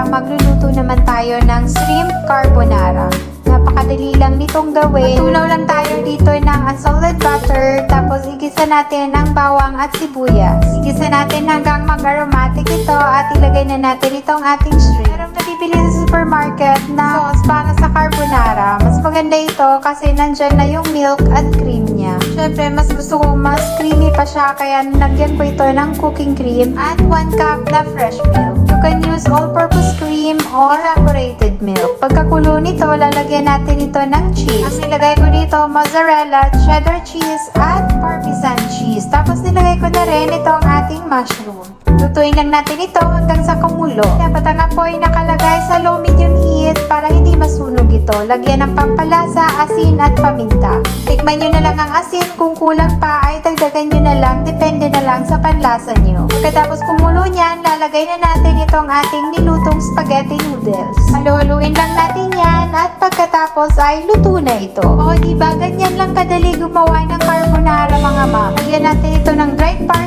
magluluto naman tayo ng shrimp carbonara. Napakadali lang nitong gawin. Tunaw lang tayo dito ng unsalted butter, tapos igisa natin ang bawang at sibuyas. Igisa natin hanggang mag-aromatic ito at ilagay na natin itong ating shrimp. Merong nabibili sa supermarket na sauce para sa carbonara. Mas maganda ito kasi nandyan na yung milk at cream niya. Syempre, mas gusto ko mas creamy pa siya, kaya nilagyan ko ito ng cooking cream at 1 cup na fresh milk. You can use all-purpose cream or evaporated milk. Pagkakulo nito, lalagyan natin ito ng cheese. Ang nilagay ko dito, mozzarella, cheddar cheese, at parmesan cheese. Tapos nilagay ko na rin itong ating mushroom. Lutuin lang natin ito hanggang sa kumulo. Dapat ang apoy nakalagay sa low medium heat para hindi masunog ito. Lagyan ng pampalasa, asin at paminta. Tikman nyo na lang ang asin. Kung kulang pa ay dagdagan nyo na lang. Depende na lang sa panlasa nyo. Pagkatapos kumulo niyan, lalagay na natin itong ating nilutong spaghetti noodles. Haluhaluin lang natin yan at pagkatapos ay luto na ito. O diba, ganyan lang kadali gumawa ng carbonara mga ma'am. Lagyan natin ito ng dried parsley